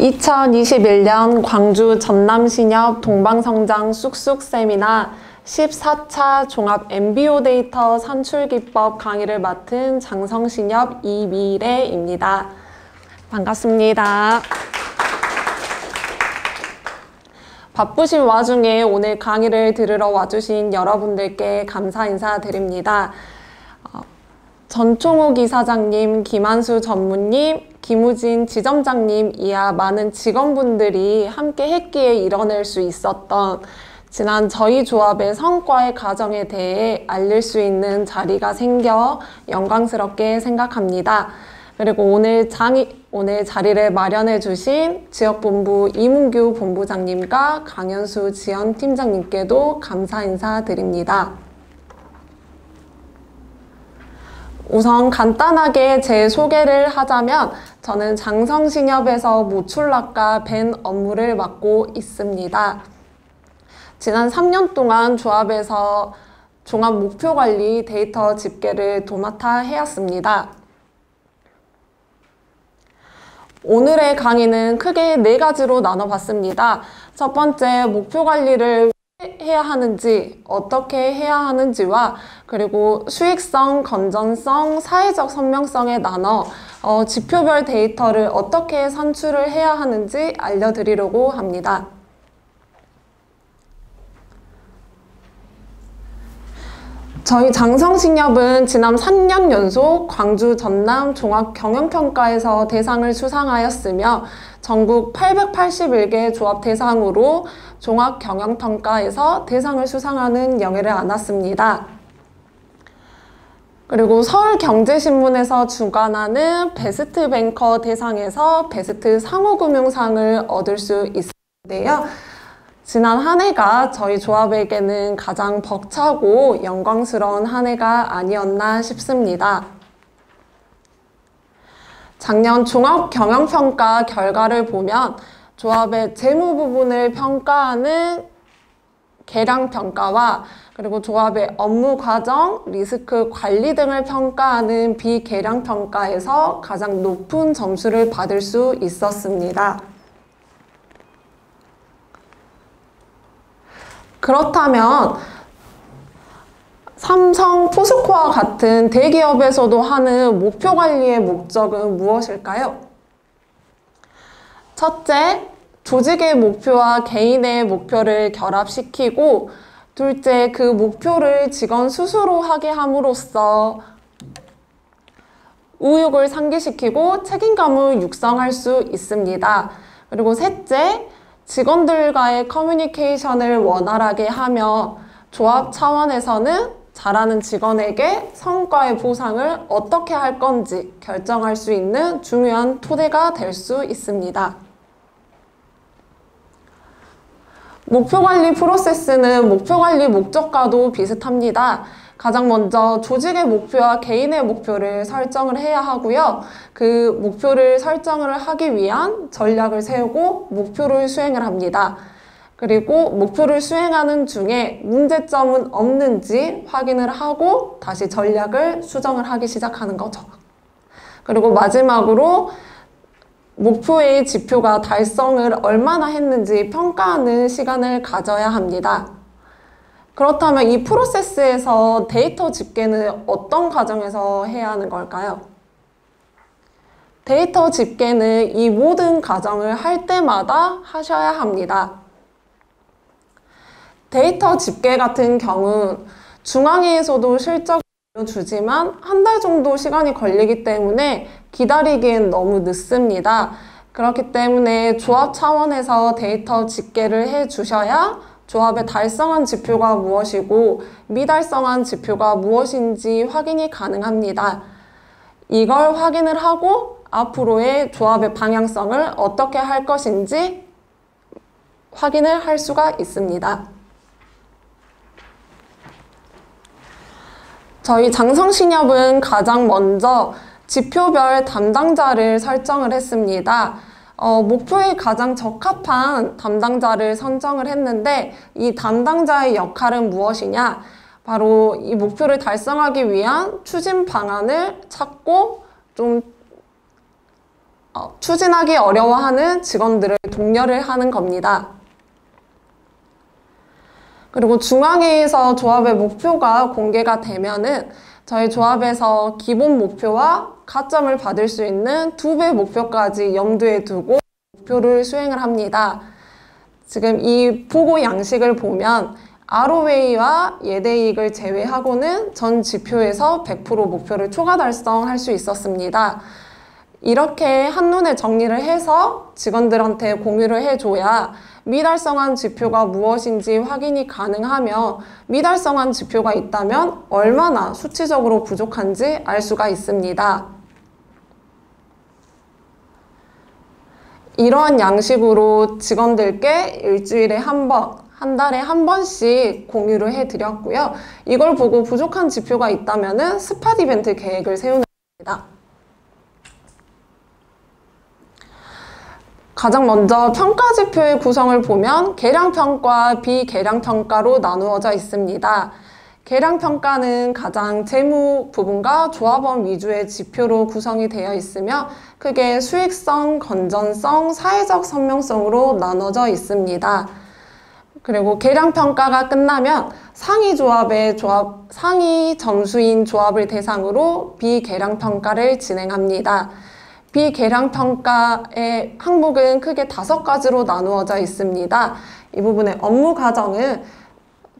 2021년 광주 전남신협 동방성장 쑥쑥 세미나 14차 종합 MBO 데이터 산출기법 강의를 맡은 장성신협 이미래입니다. 반갑습니다. 바쁘신 와중에 오늘 강의를 들으러 와주신 여러분들께 감사 인사드립니다. 전총욱 이사장님, 김한수 전무님, 김우진 지점장님 이하 많은 직원분들이 함께 했기에 이뤄낼 수 있었던 지난 저희 조합의 성과의 과정에 대해 알릴 수 있는 자리가 생겨 영광스럽게 생각합니다. 그리고 오늘 자리를 마련해 주신 지역본부 이문규 본부장님과 강현수 지원팀장님께도 감사 인사드립니다. 우선 간단하게 제 소개를 하자면 저는 장성신협에서 모출락과 밴 업무를 맡고 있습니다. 지난 3년 동안 조합에서 종합 목표관리 데이터 집계를 도맡아 해왔습니다. 오늘의 강의는 크게 4가지로 나눠봤습니다. 첫 번째, 목표관리를 해야 하는지, 어떻게 해야 하는지와 그리고 수익성, 건전성, 사회적 선명성에 나눠 지표별 데이터를 어떻게 산출을 해야 하는지 알려드리려고 합니다. 저희 장성신협은 지난 3년 연속 광주 전남 종합경영평가에서 대상을 수상하였으며 전국 881개 조합 대상으로 종합경영평가에서 대상을 수상하는 영예를 안았습니다. 그리고 서울경제신문에서 주관하는 베스트뱅커 대상에서 베스트 상호금융상을 얻을 수 있었는데요. 지난 한 해가 저희 조합에게는 가장 벅차고 영광스러운 한 해가 아니었나 싶습니다. 작년 종합경영평가 결과를 보면 조합의 재무 부분을 평가하는 계량평가와 그리고 조합의 업무 과정, 리스크 관리 등을 평가하는 비계량평가에서 가장 높은 점수를 받을 수 있었습니다. 그렇다면 삼성, 포스코와 같은 대기업에서도 하는 목표 관리의 목적은 무엇일까요? 첫째, 조직의 목표와 개인의 목표를 결합시키고 둘째, 그 목표를 직원 스스로 하게 함으로써 의욕을 상기시키고 책임감을 육성할 수 있습니다. 그리고 셋째, 직원들과의 커뮤니케이션을 원활하게 하며 조합 차원에서는 잘하는 직원에게 성과의 보상을 어떻게 할 건지 결정할 수 있는 중요한 토대가 될 수 있습니다. 목표관리 프로세스는 목표관리 목적과도 비슷합니다. 가장 먼저 조직의 목표와 개인의 목표를 설정을 해야 하고요. 그 목표를 설정을 하기 위한 전략을 세우고 목표를 수행을 합니다. 그리고 목표를 수행하는 중에 문제점은 없는지 확인을 하고 다시 전략을 수정을 하기 시작하는 거죠. 그리고 마지막으로 목표의 지표가 달성을 얼마나 했는지 평가하는 시간을 가져야 합니다. 그렇다면 이 프로세스에서 데이터 집계는 어떤 과정에서 해야 하는 걸까요? 데이터 집계는 이 모든 과정을 할 때마다 하셔야 합니다. 데이터 집계 같은 경우 중앙회에서도 실적을 주지만 한 달 정도 시간이 걸리기 때문에 기다리기엔 너무 늦습니다. 그렇기 때문에 조합 차원에서 데이터 집계를 해 주셔야 조합의 달성한 지표가 무엇이고 미달성한 지표가 무엇인지 확인이 가능합니다. 이걸 확인을 하고 앞으로의 조합의 방향성을 어떻게 할 것인지 확인을 할 수가 있습니다. 저희 장성신협은 가장 먼저 지표별 담당자를 설정을 했습니다. 목표에 가장 적합한 담당자를 선정을 했는데 이 담당자의 역할은 무엇이냐? 바로 이 목표를 달성하기 위한 추진 방안을 찾고 좀 추진하기 어려워하는 직원들을 독려를 하는 겁니다. 그리고 중앙회의에서 조합의 목표가 공개가 되면은 저희 조합에서 기본 목표와 가점을 받을 수 있는 2배 목표까지 염두에 두고 목표를 수행을 합니다. 지금 이 보고 양식을 보면 ROA와 예대이익을 제외하고는 전 지표에서 100% 목표를 초과 달성할 수 있었습니다. 이렇게 한눈에 정리를 해서 직원들한테 공유를 해줘야 미달성한 지표가 무엇인지 확인이 가능하며 미달성한 지표가 있다면 얼마나 수치적으로 부족한지 알 수가 있습니다. 이러한 양식으로 직원들께 일주일에 한 번, 한 달에 한 번씩 공유를 해드렸고요. 이걸 보고 부족한 지표가 있다면 스팟 이벤트 계획을 세우는 겁니다. 가장 먼저 평가 지표의 구성을 보면 계량평가, 비계량평가로 나누어져 있습니다. 계량평가는 가장 재무 부분과 조합원 위주의 지표로 구성이 되어 있으며 크게 수익성, 건전성, 사회적 선명성으로 나눠져 있습니다. 그리고 계량평가가 끝나면 상위 점수인 조합을 대상으로 비계량평가를 진행합니다. 비계량평가의 항목은 크게 5가지로 나누어져 있습니다. 이 부분의 업무 과정은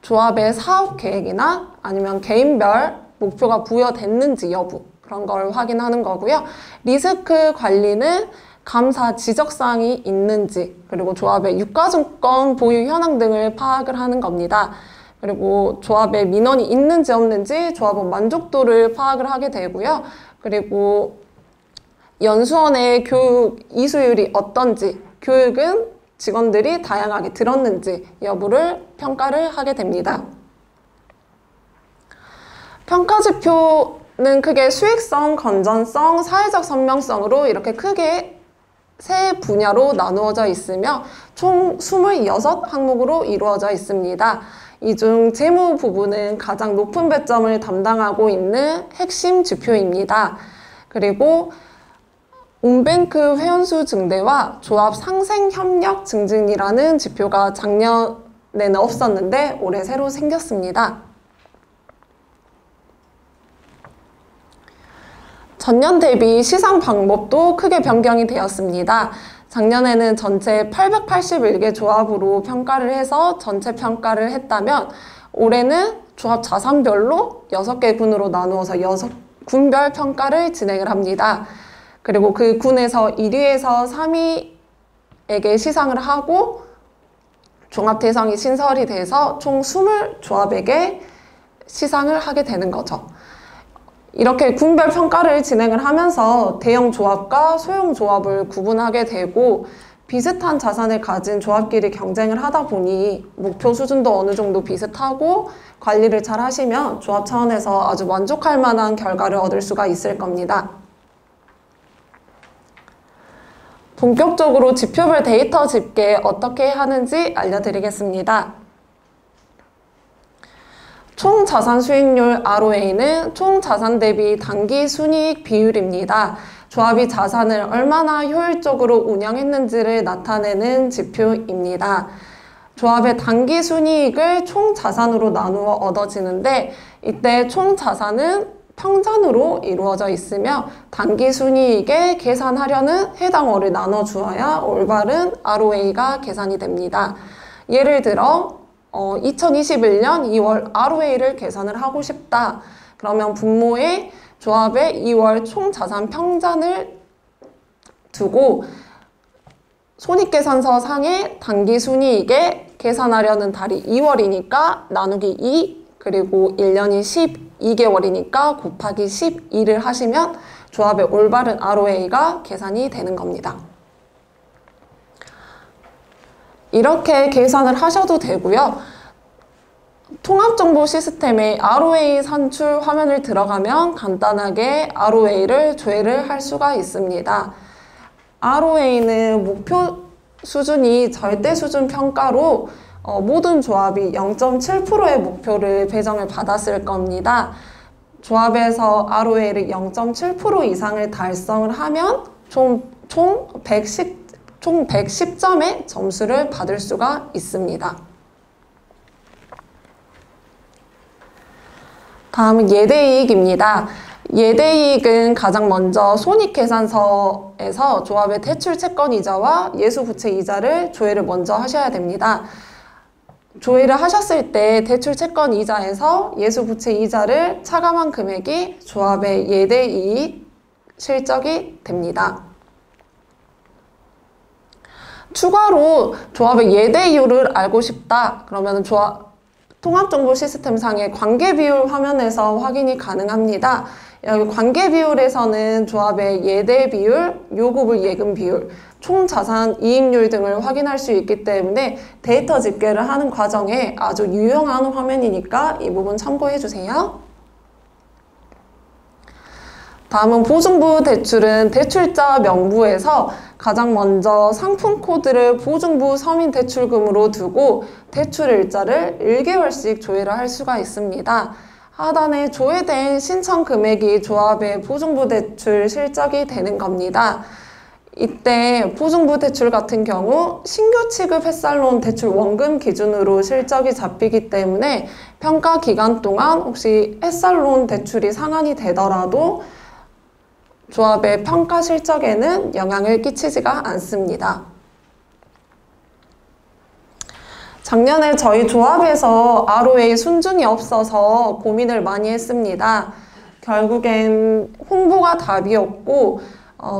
조합의 사업 계획이나 아니면 개인별 목표가 부여됐는지 여부 그런 걸 확인하는 거고요. 리스크 관리는 감사 지적사항이 있는지 그리고 조합의 유가증권 보유 현황 등을 파악을 하는 겁니다. 그리고 조합에 민원이 있는지 없는지 조합원 만족도를 파악을 하게 되고요. 그리고 연수원의 교육 이수율이 어떤지, 교육은 직원들이 다양하게 들었는지 여부를 평가를 하게 됩니다. 평가 지표는 크게 수익성, 건전성, 사회적 선명성으로 이렇게 크게 3분야로 나누어져 있으며 총 26항목으로 이루어져 있습니다. 이 중 재무 부분은 가장 높은 배점을 담당하고 있는 핵심 지표입니다. 그리고 온뱅크 회원수 증대와 조합 상생 협력 증진이라는 지표가 작년에는 없었는데 올해 새로 생겼습니다. 전년 대비 시상 방법도 크게 변경이 되었습니다. 작년에는 전체 881개 조합으로 평가를 해서 전체 평가를 했다면 올해는 조합 자산별로 6개 군으로 나누어서 6군별 평가를 진행을 합니다. 그리고 그 군에서 1위에서 3위에게 시상을 하고 종합대상이 신설이 돼서 총 20조합에게 시상을 하게 되는 거죠. 이렇게 군별 평가를 진행을 하면서 대형 조합과 소형 조합을 구분하게 되고 비슷한 자산을 가진 조합끼리 경쟁을 하다 보니 목표 수준도 어느 정도 비슷하고 관리를 잘 하시면 조합 차원에서 아주 만족할 만한 결과를 얻을 수가 있을 겁니다. 본격적으로 지표별 데이터 집계 어떻게 하는지 알려드리겠습니다. 총 자산 수익률 ROA는 총 자산 대비 단기 순이익 비율입니다. 조합이 자산을 얼마나 효율적으로 운영했는지를 나타내는 지표입니다. 조합의 단기 순이익을 총 자산으로 나누어 얻어지는데 이때 총 자산은 평잔으로 이루어져 있으며 단기 순이익에 계산하려는 해당 월을 나눠주어야 올바른 ROA가 계산이 됩니다. 예를 들어 2021년 2월 ROA를 계산을 하고 싶다. 그러면 분모에 조합의 2월 총자산 평잔을 두고 손익계산서 상의 단기 순이익에 계산하려는 달이 2월이니까 나누기 2 그리고 1년이 12개월이니까 곱하기 12를 하시면 조합의 올바른 ROA가 계산이 되는 겁니다. 이렇게 계산을 하셔도 되고요. 통합정보 시스템에 ROA 산출 화면을 들어가면 간단하게 ROA를 조회를 할 수가 있습니다. ROA는 목표 수준이 절대 수준 평가로 모든 조합이 0.7%의 목표를 배정을 받았을 겁니다. 조합에서 ROA를 0.7% 이상을 달성을 하면 총 110점의 점수를 받을 수가 있습니다. 다음은 예대이익입니다. 예대이익은 가장 먼저 손익계산서에서 조합의 대출 채권 이자와 예수부채 이자를 조회를 먼저 하셔야 됩니다. 조회를 하셨을 때 대출 채권 이자에서 예수부채 이자를 차감한 금액이 조합의 예대이익 실적이 됩니다. 추가로 조합의 예대이율을 알고 싶다. 그러면 통합정보시스템상의 관계비율 화면에서 확인이 가능합니다. 여기 관계비율에서는 조합의 예대비율, 요구불 예금 비율, 총자산 이익률 등을 확인할 수 있기 때문에 데이터 집계를 하는 과정에 아주 유용한 화면이니까 이 부분 참고해 주세요. 다음은 보증부 대출은 대출자 명부에서 가장 먼저 상품 코드를 보증부 서민 대출금으로 두고 대출 일자를 1개월씩 조회를 할 수가 있습니다. 하단에 조회된 신청 금액이 조합의 보증부 대출 실적이 되는 겁니다. 이때 보증부 대출 같은 경우 신규 취급 햇살론 대출 원금 기준으로 실적이 잡히기 때문에 평가 기간 동안 혹시 햇살론 대출이 상환이 되더라도 조합의 평가 실적에는 영향을 끼치지가 않습니다. 작년에 저희 조합에서 ROA 순증이 없어서 고민을 많이 했습니다. 결국엔 홍보가 답이었고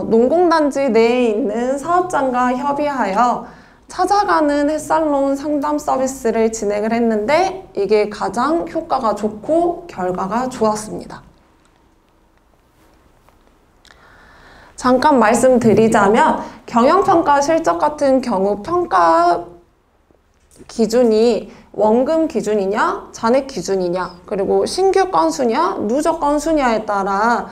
농공단지 내에 있는 사업장과 협의하여 찾아가는 햇살론 상담 서비스를 진행을 했는데 이게 가장 효과가 좋고 결과가 좋았습니다. 잠깐 말씀드리자면 경영평가 실적 같은 경우 평가 기준이 원금 기준이냐, 잔액 기준이냐, 그리고 신규 건수냐, 누적 건수냐에 따라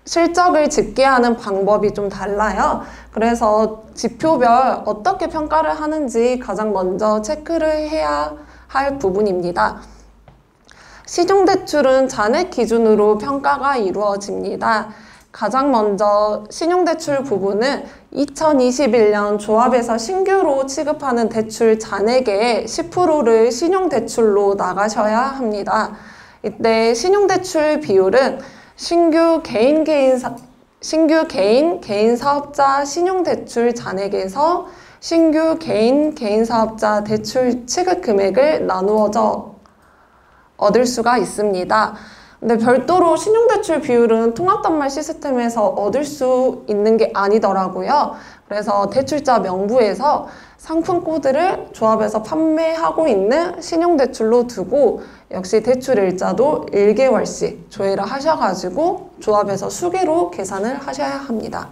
실적을 집계하는 방법이 좀 달라요. 그래서 지표별 어떻게 평가를 하는지 가장 먼저 체크를 해야 할 부분입니다. 신용대출은 잔액 기준으로 평가가 이루어집니다. 가장 먼저 신용대출 부분은 2021년 조합에서 신규로 취급하는 대출 잔액의 10%를 신용대출로 나가셔야 합니다. 이때 신용대출 비율은 신규 개인 사업자 신용대출 잔액에서 신규 개인 사업자 대출 취급 금액을 나누어져 얻을 수가 있습니다. 근데 별도로 신용대출 비율은 통합단말 시스템에서 얻을 수 있는 게 아니더라고요. 그래서 대출자 명부에서 상품 코드를 조합에서 판매하고 있는 신용대출로 두고 역시 대출 일자도 1개월씩 조회를 하셔가지고 조합에서 수기로 계산을 하셔야 합니다.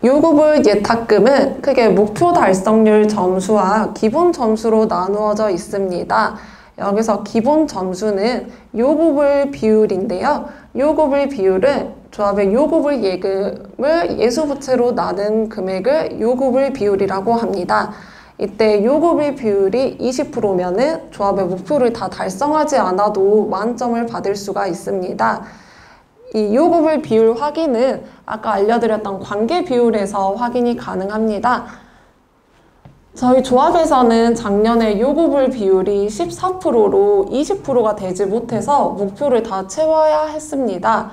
요구불 예탁금은 크게 목표 달성률 점수와 기본 점수로 나누어져 있습니다. 여기서 기본 점수는 요구불 비율인데요. 요구불 비율은 조합의 요구불 예금을 예수부채로 나눈 금액을 요구불 비율이라고 합니다. 이때 요구불 비율이 20%면은 조합의 목표를 다 달성하지 않아도 만점을 받을 수가 있습니다. 이 요구불 비율 확인은 아까 알려드렸던 관계 비율에서 확인이 가능합니다. 저희 조합에서는 작년에 요구불 비율이 14%로 20%가 되지 못해서 목표를 다 채워야 했습니다.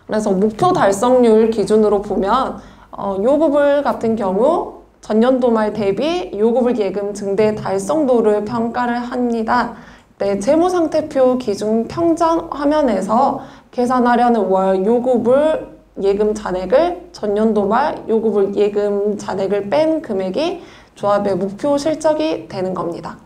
그래서 목표 달성률 기준으로 보면 요구불 같은 경우 전년도 말 대비 요구불 예금 증대 달성도를 평가를 합니다. 네, 재무상태표 기준 평전 화면에서 계산하려는 월 요구불 예금 잔액을 전년도 말 요구불 예금 잔액을 뺀 금액이 조합의 목표 실적이 되는 겁니다.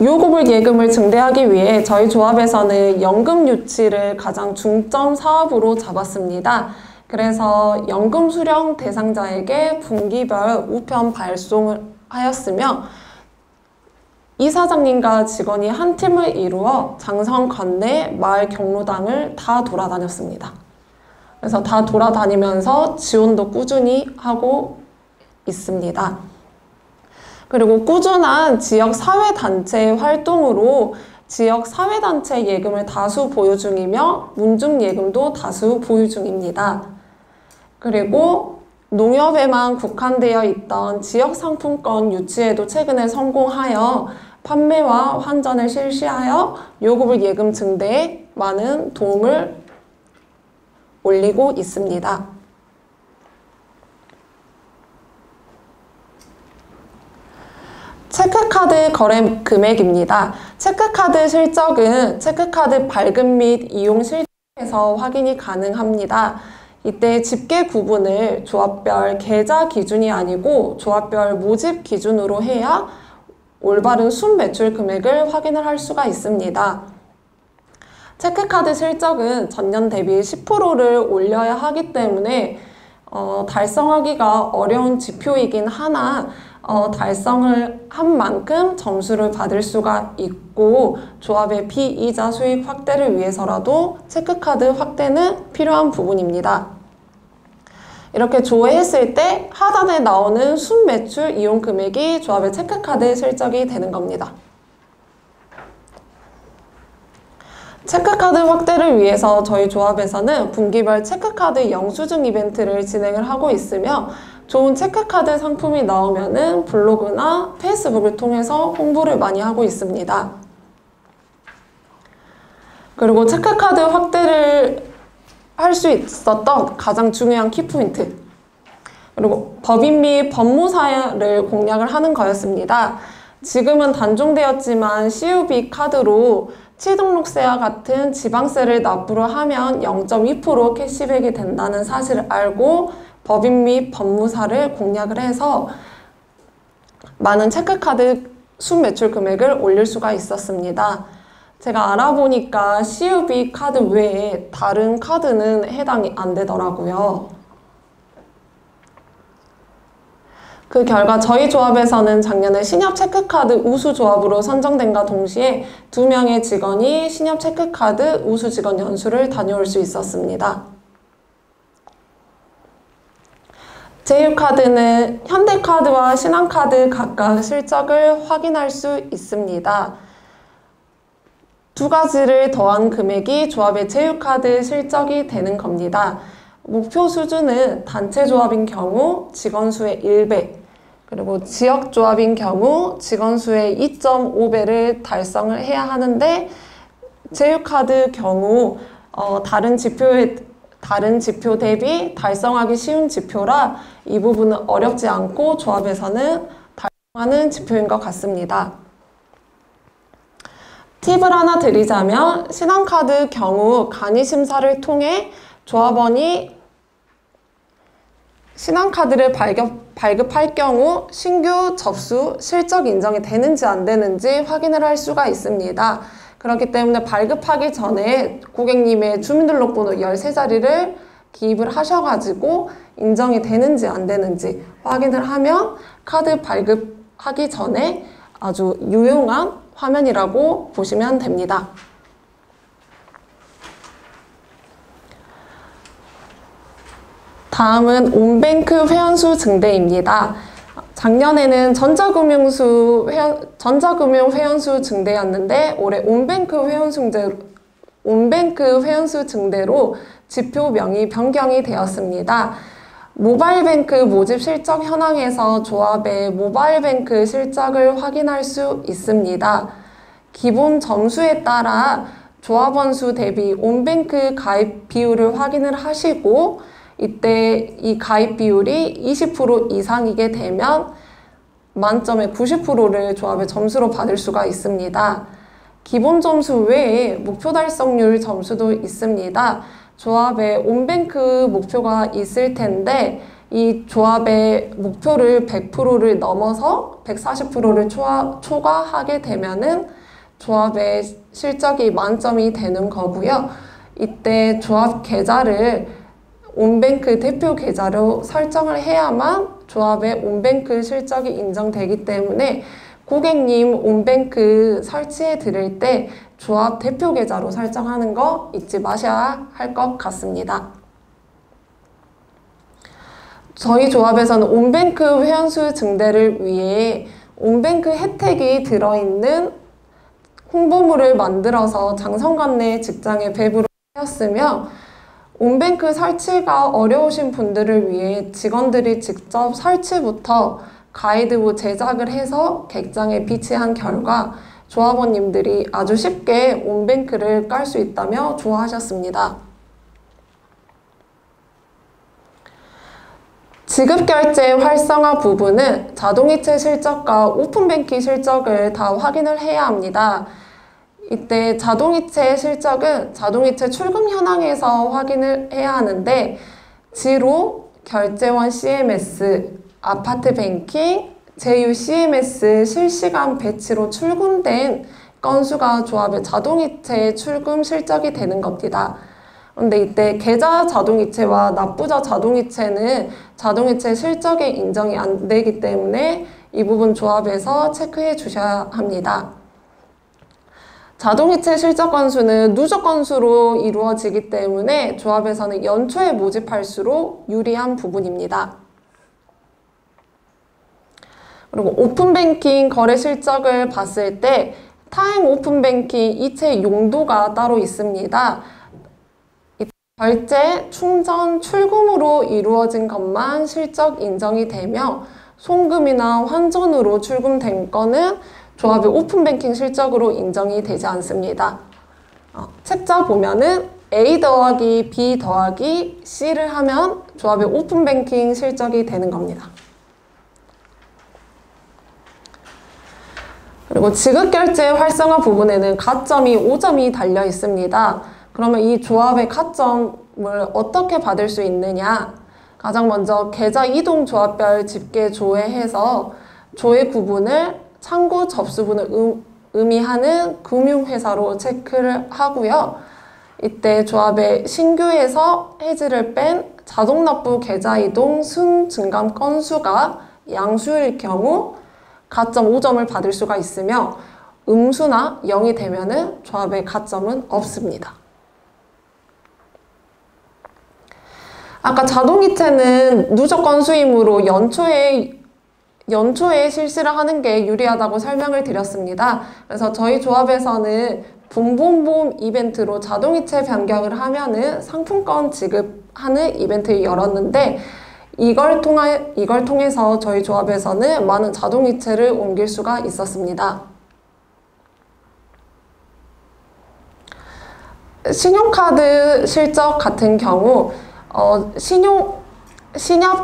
요구불 예금을 증대하기 위해 저희 조합에서는 연금 유치를 가장 중점 사업으로 잡았습니다. 그래서 연금 수령 대상자에게 분기별 우편 발송을 하였으며 이사장님과 직원이 한 팀을 이루어 장성 관내 마을 경로당을 다 돌아다녔습니다. 그래서 다 돌아다니면서 지원도 꾸준히 하고 있습니다. 그리고 꾸준한 지역 사회단체 활동으로 지역 사회단체 예금을 다수 보유 중이며 문중 예금도 다수 보유 중입니다. 그리고 농협에만 국한되어 있던 지역 상품권 유치에도 최근에 성공하여 판매와 환전을 실시하여 요구불 예금 증대에 많은 도움을 올리고 있습니다. 체크카드 거래 금액입니다. 체크카드 실적은 체크카드 발급 및 이용 실적에서 확인이 가능합니다. 이때 집계 구분을 조합별 계좌 기준이 아니고 조합별 모집 기준으로 해야 올바른 순매출 금액을 확인을 할 수가 있습니다. 체크카드 실적은 전년 대비 10%를 올려야 하기 때문에 달성하기가 어려운 지표이긴 하나 달성을 한 만큼 점수를 받을 수가 있고 조합의 피이자 수익 확대를 위해서라도 체크카드 확대는 필요한 부분입니다. 이렇게 조회했을 때 하단에 나오는 순매출 이용 금액이 조합의 체크카드 실적이 되는 겁니다. 체크카드 확대를 위해서 저희 조합에서는 분기별 체크카드 영수증 이벤트를 진행을 하고 있으며 좋은 체크카드 상품이 나오면은 블로그나 페이스북을 통해서 홍보를 많이 하고 있습니다. 그리고 체크카드 확대를 할 수 있었던 가장 중요한 키포인트, 그리고 법인 및 법무사를 공략을 하는 거였습니다. 지금은 단종되었지만 CUB 카드로 취등록세와 같은 지방세를 납부를 하면 0.2% 캐시백이 된다는 사실을 알고 법인 및 법무사를 공략을 해서 많은 체크카드 순매출 금액을 올릴 수가 있었습니다. 제가 알아보니까 CUB 카드 외에 다른 카드는 해당이 안 되더라고요. 그 결과 저희 조합에서는 작년에 신협 체크카드 우수 조합으로 선정된과 동시에 2명의 직원이 신협 체크카드 우수 직원 연수를 다녀올 수 있었습니다. 제휴카드는 현대카드와 신한카드 각각 실적을 확인할 수 있습니다. 두 가지를 더한 금액이 조합의 제휴카드 실적이 되는 겁니다. 목표 수준은 단체 조합인 경우 직원 수의 1배, 그리고 지역 조합인 경우 직원 수의 2.5배를 달성을 해야 하는데 제휴카드 경우 다른 지표 대비 달성하기 쉬운 지표라 이 부분은 어렵지 않고 조합에서는 달성하는 지표인 것 같습니다. 팁을 하나 드리자면 신한카드 경우 간이심사를 통해 조합원이 신한카드를 발급할 경우 신규 접수 실적 인정이 되는지 안 되는지 확인을 할 수가 있습니다. 그렇기 때문에 발급하기 전에 고객님의 주민등록번호 13자리를 기입을 하셔가지고 인정이 되는지 안 되는지 확인을 하면 카드 발급하기 전에 아주 유용한 화면이라고 보시면 됩니다. 다음은 온뱅크 회원수 증대입니다. 작년에는 전자금융 회원수 증대였는데 올해 온뱅크 회원수 증대로 지표명이 변경이 되었습니다. 모바일뱅크 모집 실적 현황에서 조합의 모바일뱅크 실적을 확인할 수 있습니다. 기본 점수에 따라 조합원 수 대비 온뱅크 가입 비율을 확인을 하시고 이때 이 가입 비율이 20% 이상이게 되면 만점의 90%를 조합의 점수로 받을 수가 있습니다. 기본 점수 외에 목표 달성률 점수도 있습니다. 조합에 온뱅크 목표가 있을 텐데 이 조합의 목표를 100%를 넘어서 140%를 초과하게 되면은 조합의 실적이 만점이 되는 거고요. 이때 조합 계좌를 온뱅크 대표 계좌로 설정을 해야만 조합의 온뱅크 실적이 인정되기 때문에 고객님 온뱅크 설치해 드릴 때 조합 대표 계좌로 설정하는 거 잊지 마셔야 할 것 같습니다. 저희 조합에서는 온뱅크 회원수 증대를 위해 온뱅크 혜택이 들어있는 홍보물을 만들어서 장성관 내 직장에 배부를 하였으며 온뱅크 설치가 어려우신 분들을 위해 직원들이 직접 설치부터 가이드북 제작을 해서 객장에 비치한 결과 조합원님들이 아주 쉽게 온뱅크를 깔 수 있다며 좋아하셨습니다. 지급결제 활성화 부분은 자동이체 실적과 오픈뱅킹 실적을 다 확인을 해야 합니다. 이때 자동이체 실적은 자동이체 출금 현황에서 확인을 해야 하는데 지로, 결제원 CMS, 아파트 뱅킹, 제휴 CMS 실시간 배치로 출금된 건수가 조합의 자동이체 출금 실적이 되는 겁니다. 근데 이때 계좌 자동이체와 납부자 자동이체는 자동이체 실적에 인정이 안 되기 때문에 이 부분 조합에서 체크해 주셔야 합니다. 자동이체 실적 건수는 누적 건수로 이루어지기 때문에 조합에서는 연초에 모집할수록 유리한 부분입니다. 그리고 오픈뱅킹 거래 실적을 봤을 때 타행 오픈뱅킹 이체 용도가 따로 있습니다. 결제, 충전, 출금으로 이루어진 것만 실적 인정이 되며 송금이나 환전으로 출금된 거는 조합의 오픈뱅킹 실적으로 인정이 되지 않습니다. 책자 보면은 A 더하기 B 더하기 C를 하면 조합의 오픈뱅킹 실적이 되는 겁니다. 그리고 지급결제 활성화 부분에는 가점이 5점이 달려 있습니다. 그러면 이 조합의 가점을 어떻게 받을 수 있느냐? 가장 먼저 계좌 이동 조합별 집계 조회해서 조회 구분을 창구 접수분을 의미하는 금융회사로 체크를 하고요. 이때 조합의 신규에서 해지를 뺀 자동납부 계좌 이동 순 증감 건수가 양수일 경우 가점 5점을 받을 수가 있으며 음수나 0이 되면은 조합의 가점은 없습니다. 아까 자동이체는 누적 건수이므로 연초에 실시를 하는 게 유리하다고 설명을 드렸습니다. 그래서 저희 조합에서는 분본보험 이벤트로 자동이체 변경을 하면은 상품권 지급하는 이벤트를 열었는데 이걸 통해서 저희 조합에서는 많은 자동이체를 옮길 수가 있었습니다. 신용카드 실적 같은 경우 신협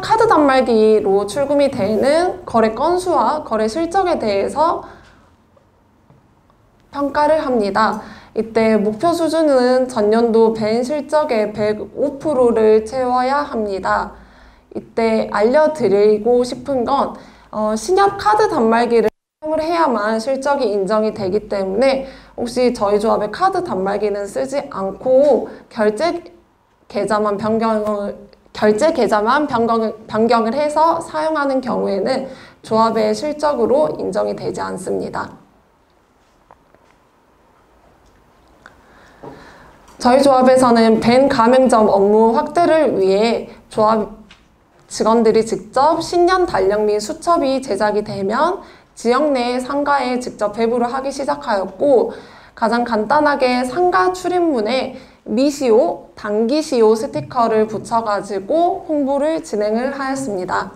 카드 단말기로 출금이 되는 거래 건수와 거래 실적에 대해서 평가를 합니다. 이때 목표 수준은 전년도 벤 실적의 105%를 채워야 합니다. 이때 알려드리고 싶은 건 신협 카드 단말기를 사용을 해야만 실적이 인정이 되기 때문에 혹시 저희 조합의 카드 단말기는 쓰지 않고 결제 계좌만 변경을 해서 사용하는 경우에는 조합의 실적으로 인정이 되지 않습니다. 저희 조합에서는 벤 가맹점 업무 확대를 위해 조합 직원들이 직접 신년 달력 및 수첩이 제작이 되면 지역 내 상가에 직접 배부를 하기 시작하였고 가장 간단하게 상가 출입문에 미시오, 단기시오 스티커를 붙여가지고 홍보를 진행을 하였습니다.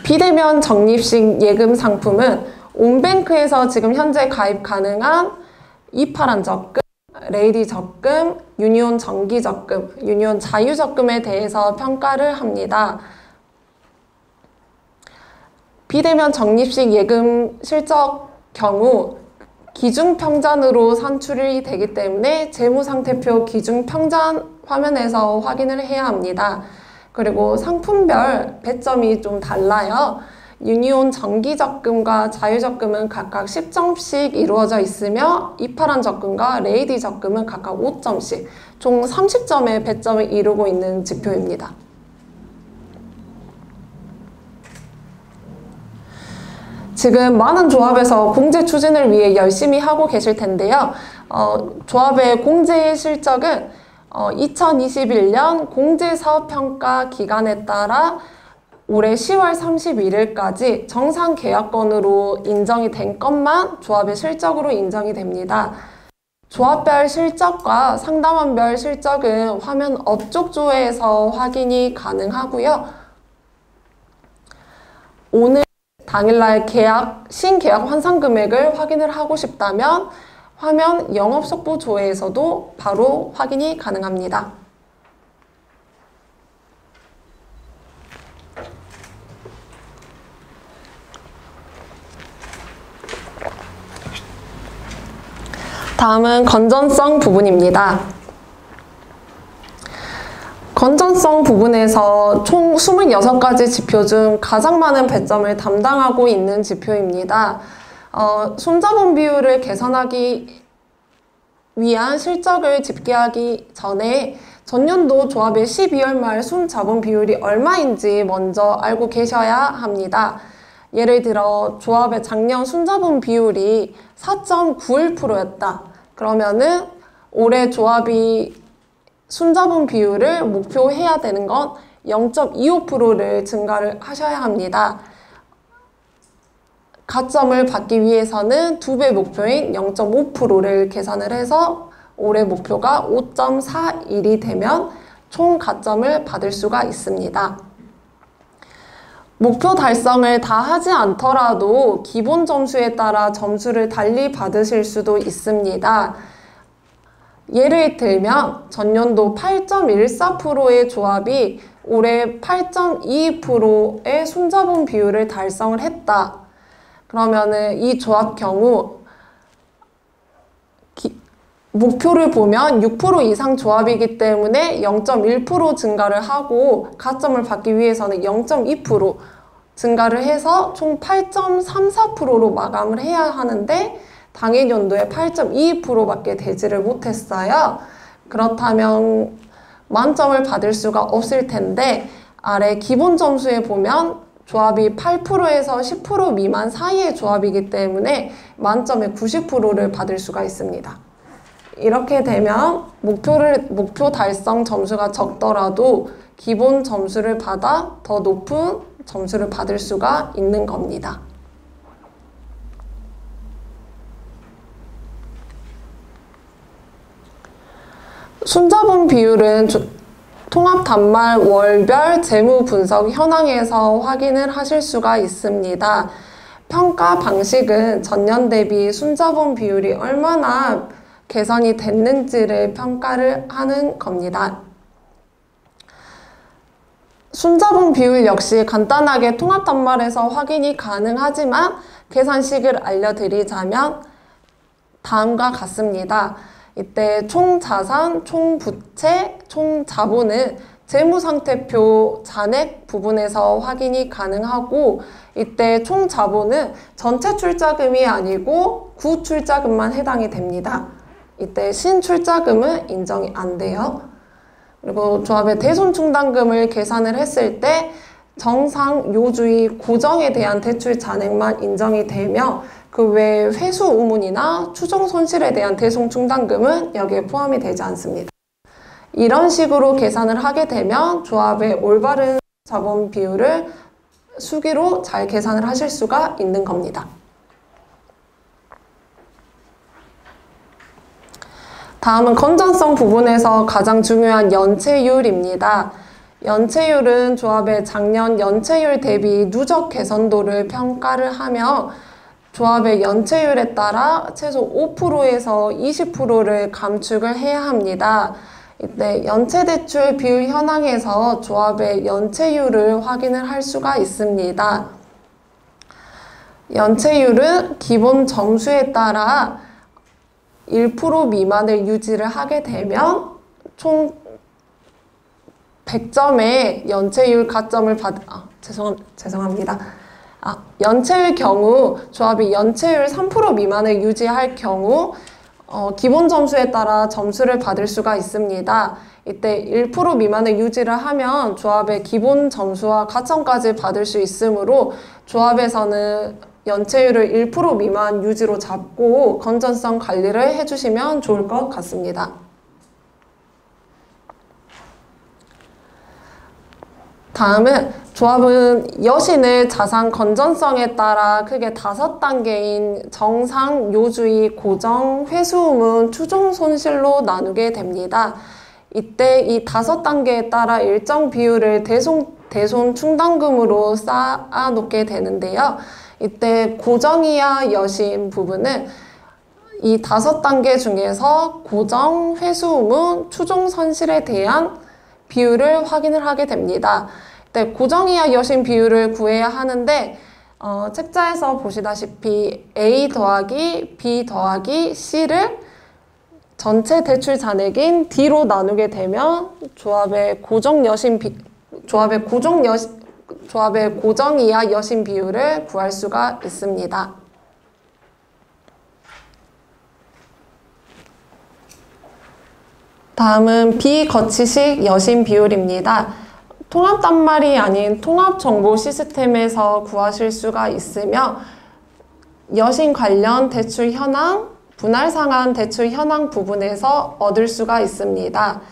비대면 적립식 예금 상품은 온뱅크에서 지금 현재 가입 가능한 이파란 적금, 레이디 적금, 유니온 정기 적금, 유니온 자유 적금에 대해서 평가를 합니다. 비대면 적립식 예금 실적 경우 기준평단으로 산출이 되기 때문에 재무상태표 기준평단 화면에서 확인을 해야 합니다. 그리고 상품별 배점이 좀 달라요. 유니온 정기적금과 자유적금은 각각 10점씩 이루어져 있으며 이파란 적금과 레이디 적금은 각각 5점씩 총 30점의 배점을 이루고 있는 지표입니다. 지금 많은 조합에서 공제 추진을 위해 열심히 하고 계실 텐데요. 조합의 공제 실적은 2021년 공제사업평가 기간에 따라 올해 10월 31일까지 정상 계약건으로 인정이 된 것만 조합의 실적으로 인정이 됩니다. 조합별 실적과 상담원별 실적은 화면 업적 조회에서 확인이 가능하고요. 오늘 당일날 신계약 환산 금액을 확인을 하고 싶다면 화면 영업속보 조회에서도 바로 확인이 가능합니다. 다음은 건전성 부분입니다. 건전성 부분에서 총 26가지 지표 중 가장 많은 배점을 담당하고 있는 지표입니다. 손자본 비율을 개선하기 위한 실적을 집계하기 전에 전년도 조합의 12월 말 순자본 비율이 얼마인지 먼저 알고 계셔야 합니다. 예를 들어 조합의 작년 순자본 비율이 4.91%였다. 그러면은 올해 조합이 순자본 비율을 목표해야 되는 건 0.25%를 증가를 하셔야 합니다. 가점을 받기 위해서는 2배 목표인 0.5%를 계산을 해서 올해 목표가 5.41이 되면 총 가점을 받을 수가 있습니다. 목표 달성을 다 하지 않더라도 기본 점수에 따라 점수를 달리 받으실 수도 있습니다. 예를 들면 전년도 8.14%의 조합이 올해 8.22%의 순자본 비율을 달성을 했다. 그러면은 이 조합 경우 목표를 보면 6% 이상 조합이기 때문에 0.1% 증가를 하고 가점을 받기 위해서는 0.2% 증가를 해서 총 8.34%로 마감을 해야 하는데 당일 연도에 8.22%밖에 되지를 못했어요. 그렇다면 만점을 받을 수가 없을 텐데 아래 기본 점수에 보면 조합이 8%에서 10% 미만 사이의 조합이기 때문에 만점에 90%를 받을 수가 있습니다. 이렇게 되면 목표 달성 점수가 적더라도 기본 점수를 받아 더 높은 점수를 받을 수가 있는 겁니다. 순자본 비율은 통합 단말 월별 재무 분석 현황에서 확인을 하실 수가 있습니다. 평가 방식은 전년 대비 순자본 비율이 얼마나 개선이 됐는지를 평가를 하는 겁니다. 순자본 비율 역시 간단하게 통합 단말에서 확인이 가능하지만 계산식을 알려드리자면 다음과 같습니다. 이때 총 자산, 총 부채, 총 자본은 재무상태표 잔액 부분에서 확인이 가능하고 이때 총 자본은 전체 출자금이 아니고 구출자금만 해당이 됩니다. 이때 신출자금은 인정이 안 돼요. 그리고 조합의 대손충당금을 계산을 했을 때 정상, 요주의, 고정에 대한 대출 잔액만 인정이 되며 그 외에 회수 우문이나 추정 손실에 대한 대손충당금은 여기에 포함이 되지 않습니다. 이런 식으로 계산을 하게 되면 조합의 올바른 자본 비율을 수기로 잘 계산을 하실 수가 있는 겁니다. 다음은 건전성 부분에서 가장 중요한 연체율입니다. 연체율은 조합의 작년 연체율 대비 누적 개선도를 평가를 하며 조합의 연체율에 따라 최소 5%에서 20%를 감축을 해야 합니다. 이때 연체대출 비율 현황에서 조합의 연체율을 확인을 할 수가 있습니다. 연체율은 기본 점수에 따라 1% 미만을 유지를 하게 되면 총 100점의 연체율 가점을 죄송합니다. 연체율 경우 조합이 연체율 3% 미만을 유지할 경우 기본 점수에 따라 점수를 받을 수가 있습니다. 이때 1% 미만을 유지를 하면 조합의 기본 점수와 가점까지 받을 수 있으므로 조합에서는 연체율을 1% 미만 유지로 잡고 건전성 관리를 해주시면 좋을 것 같습니다. 다음은 조합은 여신을 자산 건전성에 따라 크게 5단계인 정상, 요주의, 고정, 회수음은 추종 손실로 나누게 됩니다. 이때 이 5단계에 따라 일정 비율을 대손 충당금으로 쌓아놓게 되는데요. 이때 고정이야 여신 부분은 이 5단계 중에서 고정, 회수음은 추종 손실에 대한 비율을 확인을 하게 됩니다. 네, 고정이야 여신 비율을 구해야 하는데 책자에서 보시다시피 A 더하기 B 더하기 C를 전체 대출 잔액인 D로 나누게 되면 조합의 고정이야 여신 비율을 구할 수가 있습니다. 다음은 비거치식 여신 비율입니다. 통합단말이 아닌 통합정보 시스템에서 구하실 수가 있으며 여신 관련 대출 현황, 분할 상환 대출 현황 부분에서 얻을 수가 있습니다.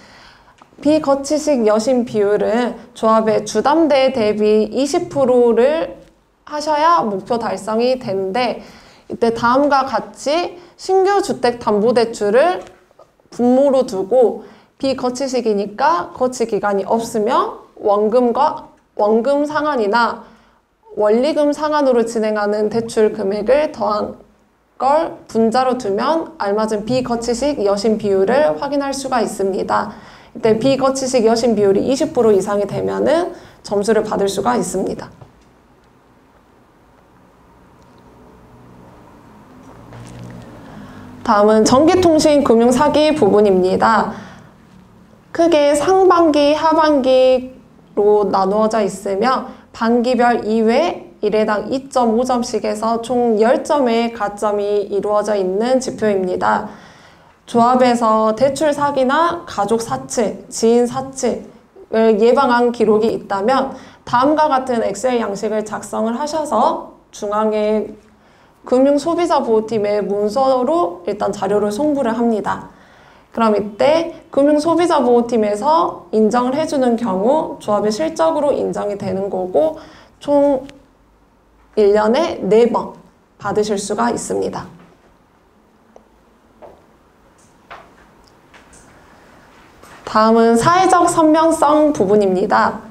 비거치식 여신 비율은 조합의 주담대 대비 20%를 하셔야 목표 달성이 되는데 이때 다음과 같이 신규 주택담보대출을 분모로 두고 비거치식이니까 거치 기간이 없으며 원금 상환이나 원리금 상환으로 진행하는 대출 금액을 더한 걸 분자로 두면 알맞은 비거치식 여신 비율을 확인할 수가 있습니다. 이때 비거치식 여신 비율이 20% 이상이 되면은 점수를 받을 수가 있습니다. 다음은 전기통신 금융사기 부분입니다. 크게 상반기, 하반기로 나누어져 있으며 반기별 2회 1회당 2.5점씩에서 총 10점의 가점이 이루어져 있는 지표입니다. 조합에서 대출 사기나 가족 사측, 지인 사측을 예방한 기록이 있다면 다음과 같은 엑셀 양식을 작성을 하셔서 중앙에 금융소비자보호팀의 문서로 일단 자료를 송부를 합니다. 그럼 이때 금융소비자보호팀에서 인정을 해주는 경우 조합이 실적으로 인정이 되는 거고 총 1년에 4번 받으실 수가 있습니다. 다음은 사회적 선명성 부분입니다.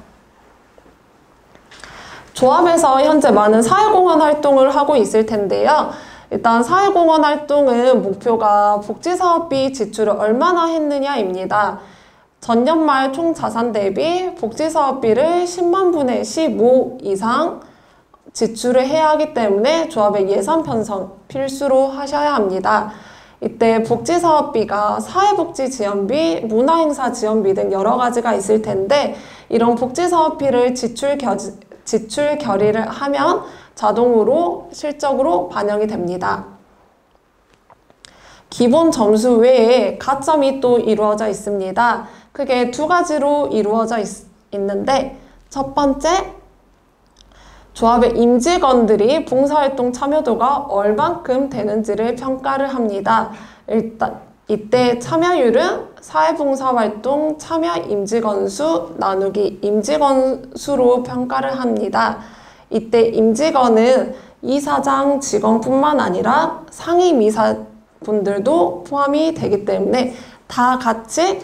조합에서 현재 많은 사회공헌 활동을 하고 있을 텐데요. 일단 사회공헌 활동은 목표가 복지사업비 지출을 얼마나 했느냐입니다. 전년 말 총 자산 대비 복지사업비를 10만 분의 15 이상 지출을 해야 하기 때문에 조합의 예산 편성 필수로 하셔야 합니다. 이때 복지사업비가 사회복지지원비, 문화행사 지원비 등 여러 가지가 있을 텐데 이런 복지사업비를 지출 결의를 하면 자동으로 실적으로 반영이 됩니다. 기본 점수 외에 가점이 또 이루어져 있습니다. 크게 2가지로 이루어져 있는데 첫 번째, 조합의 임직원들이 봉사활동 참여도가 얼만큼 되는지를 평가를 합니다. 일단 이때 참여율은 사회봉사활동 참여 임직원 수 나누기 임직원 수로 평가를 합니다. 이때 임직원은 이사장 직원뿐만 아니라 상임이사분들도 포함이 되기 때문에 다 같이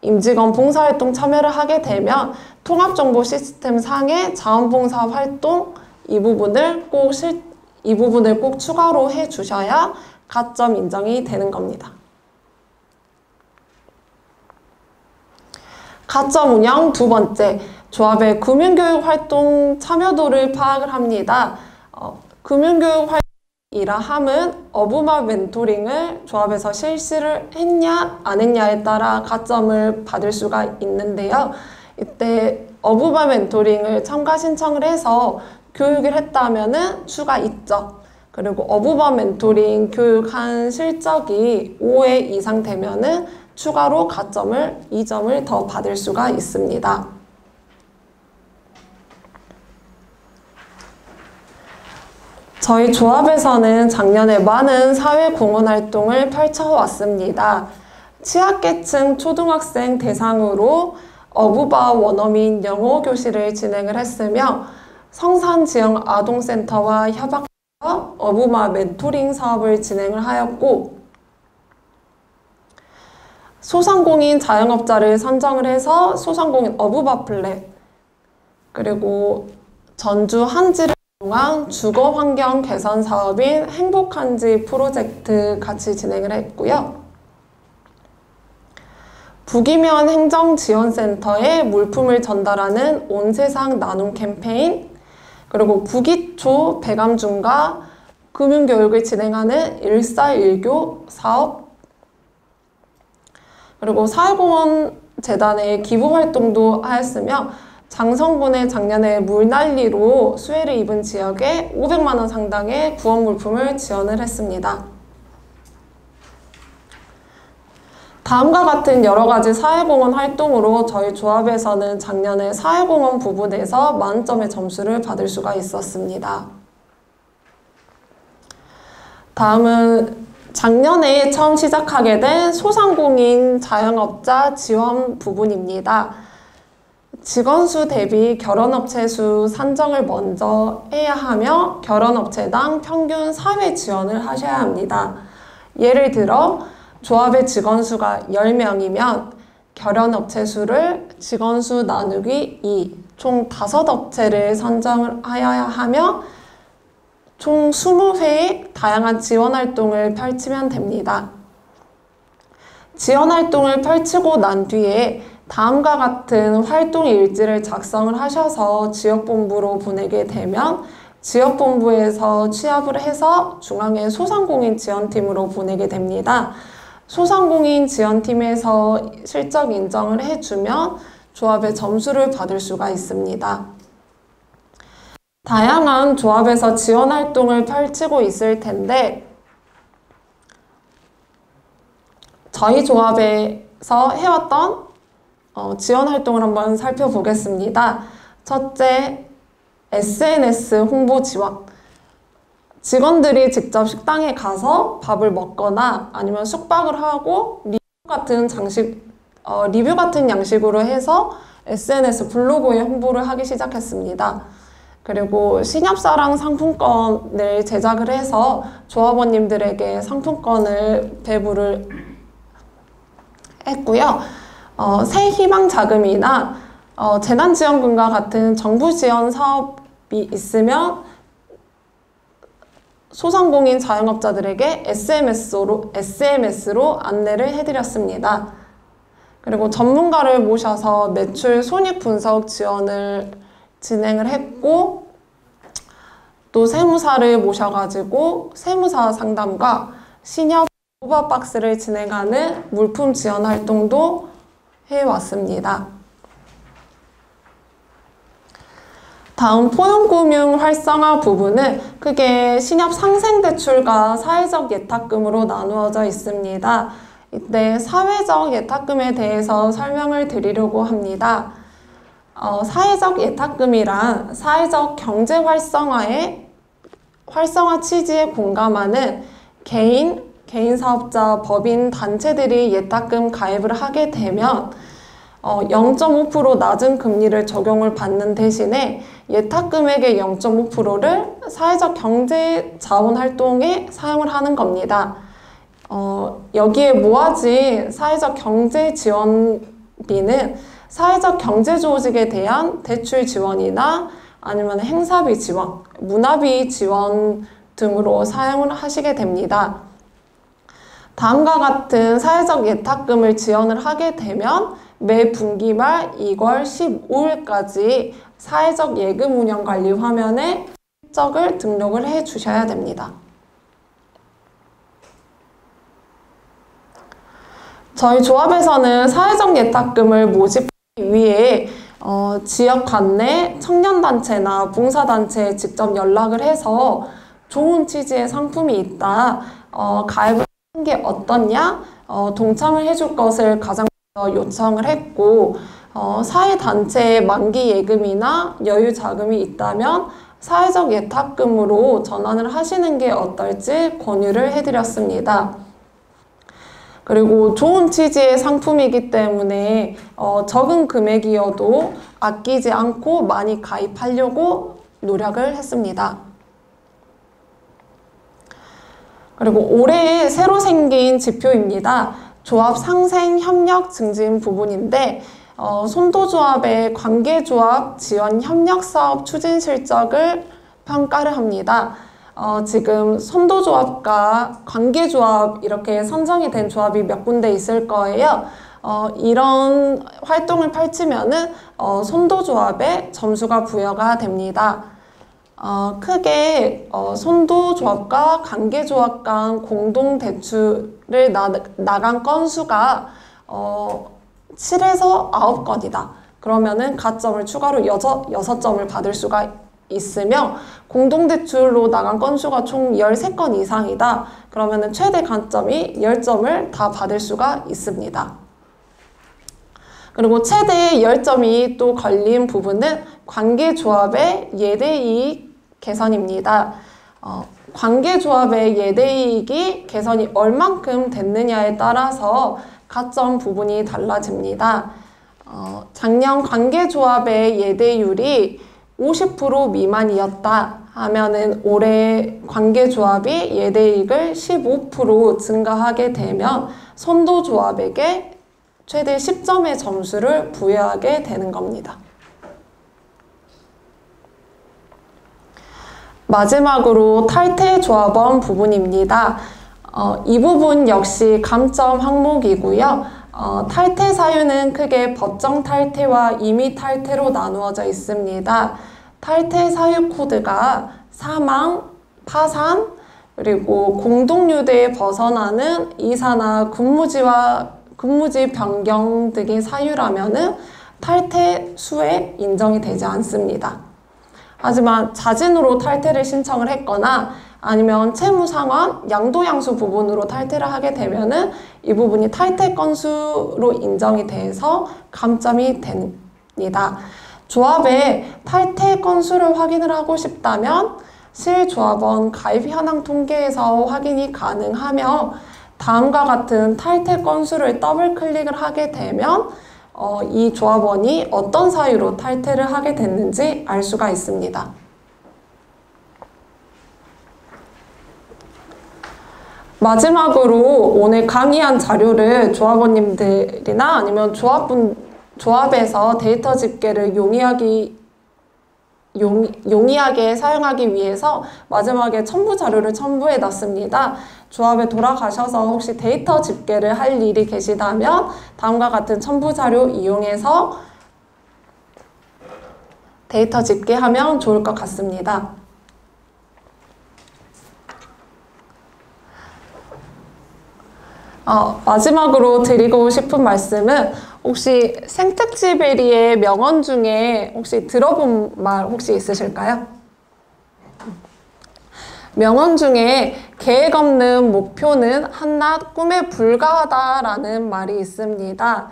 임직원 봉사활동 참여를 하게 되면 통합정보 시스템 상의 자원봉사활동 이 부분을 꼭 추가로 해주셔야 가점 인정이 되는 겁니다. 가점 운영 2번째, 조합의 금융교육 활동 참여도를 파악을 합니다. 금융교육 활동이라 함은 어부마 멘토링을 조합에서 실시를 했냐 안 했냐에 따라 가점을 받을 수가 있는데요. 이때 어부마 멘토링을 참가 신청을 해서 교육을 했다면은 추가 2점, 그리고 어부마 멘토링 교육한 실적이 5회 이상 되면은 추가로 가점을 2점을 더 받을 수가 있습니다. 저희 조합에서는 작년에 많은 사회공헌 활동을 펼쳐왔습니다. 취약계층 초등학생 대상으로 어부바 원어민 영어 교실을 진행을 했으며 성산 지역 아동센터와 협약해서 어부바 멘토링 사업을 진행을 하였고 소상공인 자영업자를 선정을 해서 소상공인 어부바 플랫 그리고 전주 한지를 이용한 주거 환경 개선 사업인 행복한지 프로젝트 같이 진행을 했고요. 북이면 행정지원센터에 물품을 전달하는 온 세상 나눔 캠페인 그리고 북이초 배감중과 금융교육을 진행하는 1419 사업 그리고 사회공헌 재단의 기부활동도 하였으며 장성군에 작년에 물난리로 수해를 입은 지역에 500만 원 상당의 구원 물품을 지원을 했습니다. 다음과 같은 여러 가지 사회공헌 활동으로 저희 조합에서는 작년에 사회공헌 부분에서 만점의 점수를 받을 수가 있었습니다. 다음은 작년에 처음 시작하게 된 소상공인 자영업자 지원 부분입니다. 직원수 대비 결혼업체 수 산정을 먼저 해야 하며 결혼업체당 평균 4회 지원을 하셔야 합니다. 예를 들어 조합의 직원수가 10명이면 결혼업체 수를 직원수 나누기 2, 총 5업체를 선정을 하여야 하며 총 20회의 다양한 지원활동을 펼치면 됩니다. 지원활동을 펼치고 난 뒤에 다음과 같은 활동 일지를 작성을 하셔서 지역본부로 보내게 되면 지역본부에서 취합을 해서 중앙의 소상공인 지원팀으로 보내게 됩니다. 소상공인 지원팀에서 실적 인정을 해주면 조합의 점수를 받을 수가 있습니다. 다양한 조합에서 지원 활동을 펼치고 있을 텐데 저희 조합에서 해왔던 지원 활동을 한번 살펴보겠습니다. 첫째, SNS 홍보 지원. 직원들이 직접 식당에 가서 밥을 먹거나 아니면 숙박을 하고 리뷰 같은 양식으로 해서 SNS 블로그에 홍보를 하기 시작했습니다. 그리고 신협사랑 상품권을 제작을 해서 조합원님들에게 상품권을 배부를 했고요. 새 희망 자금이나 재난지원금과 같은 정부 지원 사업이 있으면 소상공인 자영업자들에게 SMS로 안내를 해드렸습니다. 그리고 전문가를 모셔서 매출 손익 분석 지원을 진행을 했고 또 세무사를 모셔가지고 세무사 상담과 신협 오버박스를 진행하는 물품 지원 활동도 해왔습니다. 다음 포용금융 활성화 부분은 크게 신협 상생대출과 사회적 예탁금으로 나누어져 있습니다. 이때 사회적 예탁금에 대해서 설명을 드리려고 합니다. 사회적 예탁금이란 사회적 경제 활성화 취지에 공감하는 개인 사업자, 법인, 단체들이 예탁금 가입을 하게 되면 0.5% 낮은 금리를 적용을 받는 대신에 예탁금액의 0.5%를 사회적 경제 자원 활동에 사용을 하는 겁니다. 여기에 모아진 사회적 경제 지원비는 사회적 경제 조직에 대한 대출 지원이나 아니면 행사비 지원, 문화비 지원 등으로 사용을 하시게 됩니다. 다음과 같은 사회적 예탁금을 지원을 하게 되면 매 분기 말 2월 15일까지 사회적 예금 운영 관리 화면에 실적을 등록을 해 주셔야 됩니다. 저희 조합에서는 사회적 예탁금을 모집하기 위해 지역 관내 청년단체나 봉사단체에 직접 연락을 해서 좋은 취지의 상품이 있다, 가입을 하는 게 어떻냐, 동참을 해줄 것을 가장 먼저 요청을 했고, 사회단체의 만기 예금이나 여유 자금이 있다면 사회적 예탁금으로 전환을 하시는 게 어떨지 권유를 해드렸습니다. 그리고 좋은 취지의 상품이기 때문에 적은 금액이어도 아끼지 않고 많이 가입하려고 노력을 했습니다. 그리고 올해 새로 생긴 지표입니다. 조합 상생 협력 증진 부분인데 선도조합의 관계조합 지원 협력사업 추진 실적을 평가를 합니다. 지금 선도조합과 관계조합 이렇게 선정이 된 조합이 몇 군데 있을 거예요. 이런 활동을 펼치면은 선도조합에 점수가 부여가 됩니다. 크게 선도조합과 관계조합 간 공동 대출을 나간 건수가 7에서 9건이다. 그러면은 가점을 추가로 6점을 받을 수가 있으며 공동대출로 나간 건수가 총 13건 이상이다. 그러면은 최대 가점이 10점을 다 받을 수가 있습니다. 그리고 최대 10점이 또 걸린 부분은 관계조합의 예대이익 개선입니다. 관계조합의 예대이익이 개선이 얼만큼 됐느냐에 따라서 가점 부분이 달라집니다. 작년 관계조합의 예대율이 50% 미만이었다 하면은 올해 관계조합이 예대이익을 15% 증가하게 되면 선도조합에게 최대 10점의 점수를 부여하게 되는 겁니다. 마지막으로 탈퇴조합원 부분입니다. 이 부분 역시 감점 항목이고요. 탈퇴 사유는 크게 법정 탈퇴와 임의 탈퇴로 나누어져 있습니다. 탈퇴 사유 코드가 사망, 파산, 그리고 공동유대에 벗어나는 이사나 근무지 변경 등의 사유라면은 탈퇴 수에 인정이 되지 않습니다. 하지만 자진으로 탈퇴를 신청을 했거나 아니면 채무 상환, 양도양수 부분으로 탈퇴를 하게 되면은 이 부분이 탈퇴 건수로 인정이 돼서 감점이 됩니다. 조합의 탈퇴 건수를 확인을 하고 싶다면 실조합원 가입 현황 통계에서 확인이 가능하며 다음과 같은 탈퇴 건수를 더블 클릭을 하게 되면 이 조합원이 어떤 사유로 탈퇴를 하게 됐는지 알 수가 있습니다. 마지막으로 오늘 강의한 자료를 조합원님들이나 아니면 조합에서 데이터 집계를 용이하게 사용하기 위해서 마지막에 첨부 자료를 첨부해 놨습니다. 조합에 돌아가셔서 혹시 데이터 집계를 할 일이 계시다면 다음과 같은 첨부 자료 이용해서 데이터 집계하면 좋을 것 같습니다. 마지막으로 드리고 싶은 말씀은 혹시 생특지베리의 명언 중에 혹시 들어본 말 혹시 있으실까요? 명언 중에 계획 없는 목표는 한낱 꿈에 불과하다라는 말이 있습니다.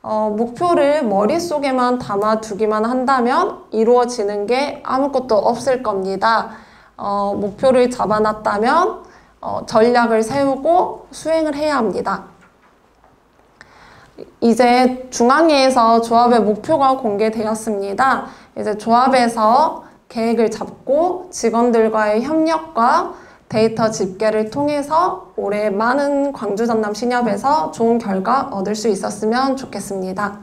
목표를 머릿속에만 담아두기만 한다면 이루어지는 게 아무것도 없을 겁니다. 목표를 잡아놨다면 전략을 세우고 수행을 해야 합니다. 이제 중앙회에서 조합의 목표가 공개되었습니다. 이제 조합에서 계획을 잡고 직원들과의 협력과 데이터 집계를 통해서 올해 많은 광주 전남 신협에서 좋은 결과 얻을 수 있었으면 좋겠습니다.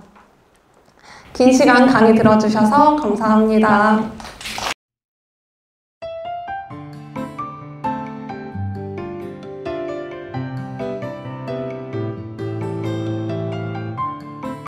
긴 시간 강의 들어주셔서 감사합니다.